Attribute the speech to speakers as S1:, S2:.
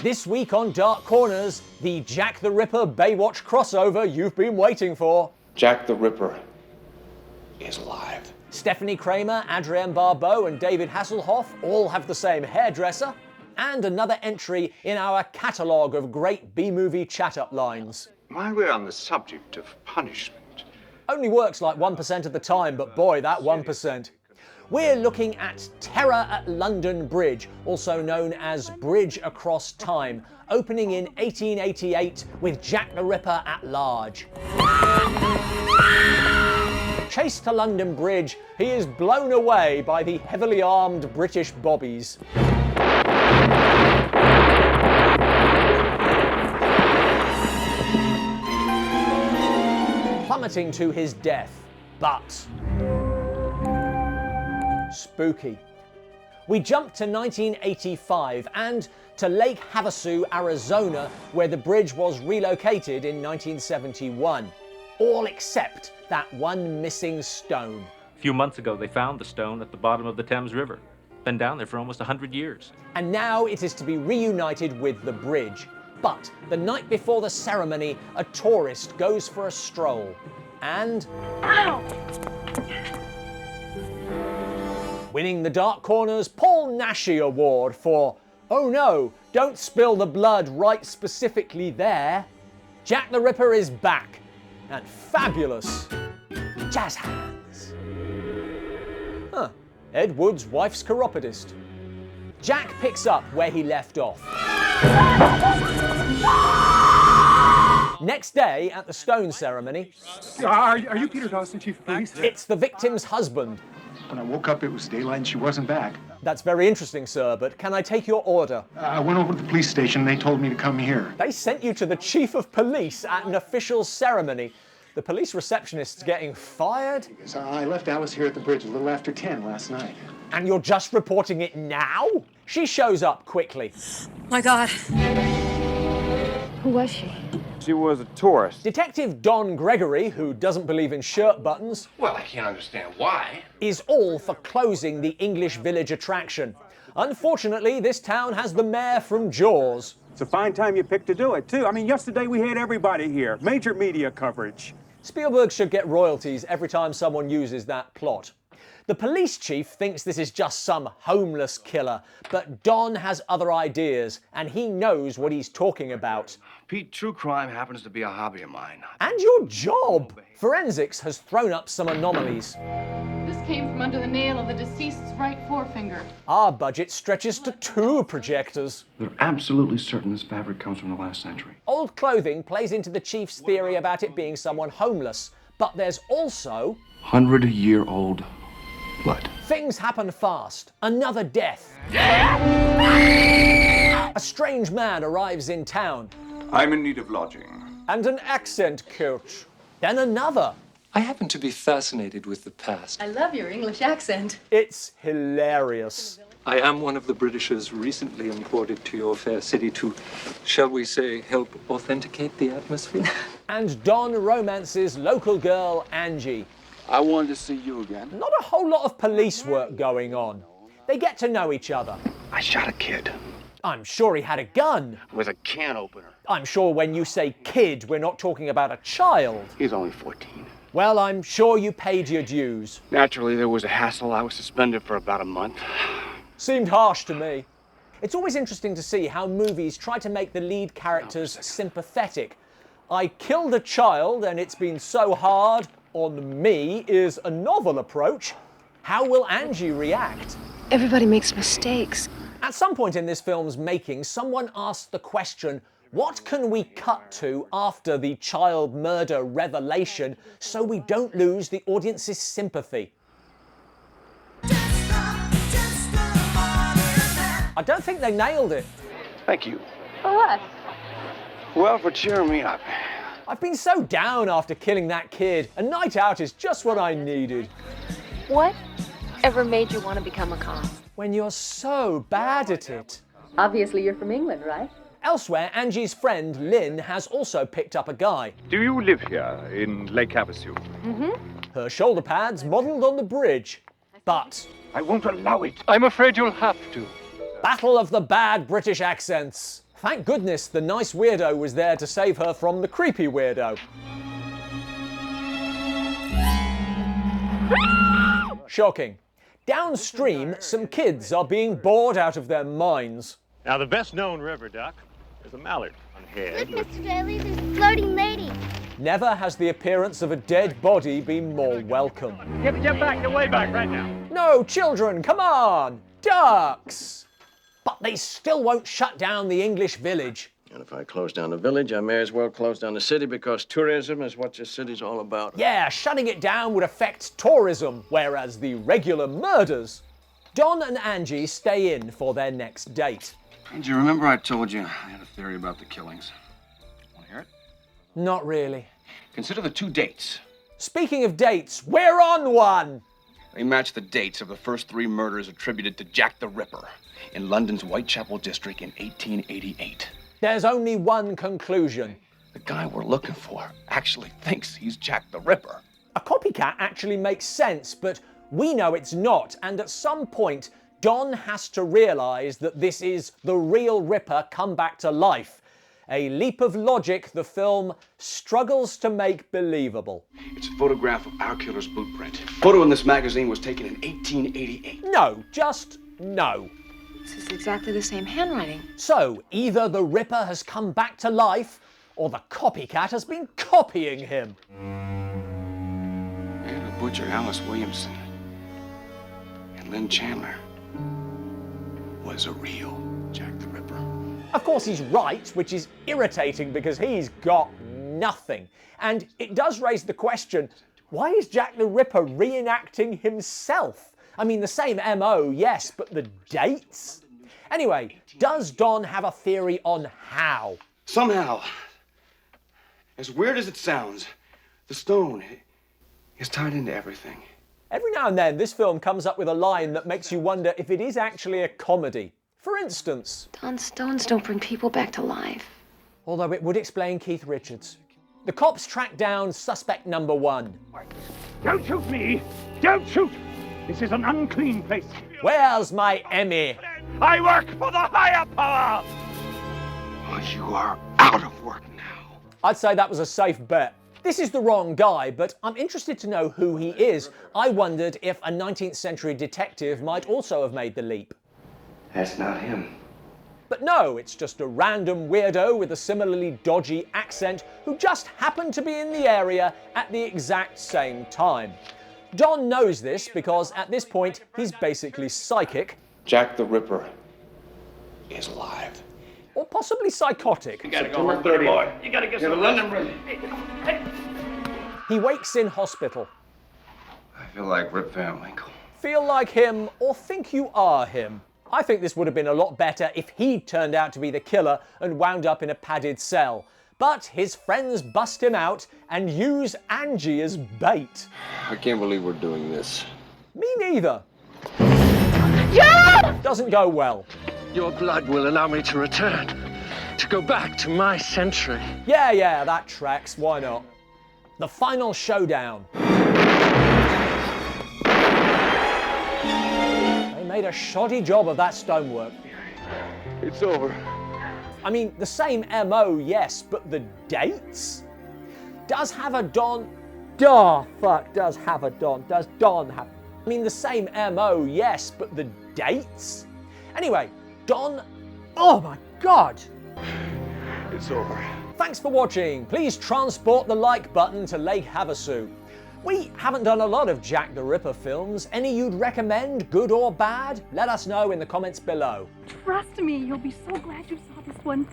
S1: This week on Dark Corners, the Jack the Ripper Baywatch crossover you've been waiting for.
S2: Jack the Ripper is alive.
S1: Stephanie Kramer, Adrienne Barbeau and David Hasselhoff all have the same hairdresser. And another entry in our catalogue of great B-movie chat-up lines.
S3: While we're on the subject of punishment...
S1: Only works like 1% of the time, but boy, that 1%. We're looking at Terror at London Bridge, also known as Bridge Across Time, opening in 1888 with Jack the Ripper at large. Chased to London Bridge, he is blown away by the heavily armed British bobbies. Plummeting to his death, but spooky. We jump to 1985 and to Lake Havasu, Arizona, where the bridge was relocated in 1971. All except that one missing stone.
S4: A few months ago, they found the stone at the bottom of the Thames River. Been down there for almost 100 years.
S1: And now it is to be reunited with the bridge. But the night before the ceremony, a tourist goes for a stroll. And... Ow! Winning the Dark Corners Paul Naschy Award for, oh no, don't spill the blood right specifically there. Jack the Ripper is back. And fabulous jazz hands. Huh. Ed Wood's wife's chiropodist. Jack picks up where he left off. Next day, at the stone ceremony...
S5: Are you Peter Dawson, Chief of Police?
S1: It's the victim's husband.
S5: When I woke up, it was daylight and she wasn't back.
S1: That's very interesting, sir, but can I take your order?
S5: I went over to the police station. They told me to come here.
S1: They sent you to the Chief of Police at an official ceremony. The police receptionist's getting fired?
S5: Yes, I left Alice here at the bridge a little after 10 last night.
S1: And you're just reporting it now? She shows up quickly.
S6: My God.
S7: Who was she?
S3: She was a tourist.
S1: Detective Don Gregory, who doesn't believe in shirt buttons...
S2: Well, I can't understand why.
S1: ...is all for closing the English village attraction. Unfortunately, this town has the mayor from Jaws.
S8: It's a fine time you picked to do it, too. I mean, yesterday we had everybody here. Major media coverage.
S1: Spielberg should get royalties every time someone uses that plot. The police chief thinks this is just some homeless killer, but Don has other ideas, and he knows what he's talking about.
S2: Pete, true crime happens to be a hobby of mine.
S1: And your job! Forensics has thrown up some anomalies.
S9: This came from under the nail of the deceased's right forefinger.
S1: Our budget stretches to 2 projectors.
S10: They're absolutely certain this fabric comes from the last century.
S1: Old clothing plays into the chief's theory about it being someone homeless, but there's also...
S10: 100-year-old blood.
S1: Things happen fast. Another death. A strange man arrives in town.
S3: I'm in need of lodging.
S1: And an accent coach. Then another.
S11: I happen to be fascinated with the past.
S9: I love your English accent.
S1: It's hilarious.
S11: I am one of the Britishers recently imported to your fair city to, shall we say, help authenticate the atmosphere.
S1: And Don romances local girl Angie.
S3: I wanted to see you again.
S1: Not a whole lot of police work going on. They get to know each other.
S3: I shot a kid.
S1: I'm sure he had a gun.
S3: With a can opener.
S1: I'm sure when you say kid, we're not talking about a child.
S3: He's only 14.
S1: Well, I'm sure you paid your dues.
S3: Naturally, there was a hassle. I was suspended for about a month.
S1: Seemed harsh to me. It's always interesting to see how movies try to make the lead characters sympathetic. I killed a child and it's been so hard on me is a novel approach. How will Angie react?
S7: Everybody makes mistakes.
S1: At some point in this film's making, someone asked the question, what can we cut to after the child murder revelation so we don't lose the audience's sympathy? I don't think they nailed it.
S3: Thank you.
S9: For what?
S3: Well, for cheering me up.
S1: I've been so down after killing that kid. A night out is just what I needed.
S7: What ever made you want to become a cop?
S1: When you're so bad at it.
S9: Obviously you're from England, right?
S1: Elsewhere, Angie's friend Lynn has also picked up a guy.
S3: Do you live here in Lake Havasu?
S7: Mm-hmm.
S1: Her shoulder pads modelled on the bridge. But...
S3: I won't allow it.
S11: I'm afraid you'll have to.
S1: Battle of the bad British accents. Thank goodness the nice weirdo was there to save her from the creepy weirdo. Shocking. Downstream, some kids are being bored out of their minds.
S6: Now, the best-known river duck is a mallard on head.
S12: Look, Mr. Daly, there's a floating lady.
S1: Never has the appearance of a dead body been more welcome.
S6: Get back, get way back right now.
S1: No, children, come on! Ducks! But they still won't shut down the English village.
S13: And if I close down the village, I may as well close down the city because tourism is what this city's all about.
S1: Yeah, shutting it down would affect tourism, whereas the regular murders. Don and Angie stay in for their next date.
S10: Angie, remember I told you I had a theory about the killings? Want to hear it?
S1: Not really.
S10: Consider the 2 dates.
S1: Speaking of dates, we're on one!
S10: They match the dates of the first 3 murders attributed to Jack the Ripper in London's Whitechapel district in 1888.
S1: There's only one conclusion.
S10: The guy we're looking for actually thinks he's Jack the Ripper.
S1: A copycat actually makes sense, but we know it's not, and at some point, Don has to realise that this is the real Ripper come back to life. A leap of logic the film struggles to make believable.
S10: It's a photograph of our killer's boot print. Photo in this magazine was taken in 1888.
S1: No, just no.
S7: This is exactly the same handwriting.
S1: So, either the Ripper has come back to life, or the copycat has been copying him.
S10: And the butcher Alice Williamson and Lynn Chandler was a real Jack the Ripper.
S1: Of course he's right, which is irritating because he's got nothing. And it does raise the question, why is Jack the Ripper reenacting himself? I mean, the same MO, yes, but the dates? Anyway, does Don have a theory on how?
S10: Somehow, as weird as it sounds, the stone is tied into everything.
S1: Every now and then, this film comes up with a line that makes you wonder if it is actually a comedy. For instance...
S7: Don's stones don't bring people back to life.
S1: Although it would explain Keith Richards. The cops track down suspect number 1.
S6: Don't shoot me! Don't shoot! This is an unclean place.
S1: Where's my Emmy?
S6: I work for the higher power!
S10: Oh, you are out of work now.
S1: I'd say that was a safe bet. This is the wrong guy, but I'm interested to know who he is. I wondered if a 19th century detective might also have made the leap.
S10: That's not him.
S1: But no, it's just a random weirdo with a similarly dodgy accent who just happened to be in the area at the exact same time. Don knows this because at this point he's basically psychic.
S2: Jack the Ripper is alive.
S1: Or possibly psychotic.
S2: You gotta go home, 30 boy. You gotta get some London Bridge.
S1: He wakes in hospital.
S10: I feel like Rip Van Winkle.
S1: Feel like him or think you are him. I think this would have been a lot better if he'd turned out to be the killer and wound up in a padded cell. But his friends bust him out and use Angie as bait.
S13: I can't believe we're doing this.
S1: Me neither. Yeah! Doesn't go well.
S13: Your blood will allow me to return, to go back to my century.
S1: Yeah, that tracks. Why not? The final showdown. They made a shoddy job of that stonework.
S13: It's over.
S1: I mean, the same MO, yes, but the dates? Does have a Don... Does have a Don. Does Don have... I mean, the same MO, yes, but the dates? Anyway, Don... Oh my God!
S13: It's over.
S1: Thanks for watching. Please transport the like button to Lake Havasu. We haven't done a lot of Jack the Ripper films. Any you'd recommend, good or bad? Let us know in the comments below.
S9: Trust me, you'll be so glad you saw this one.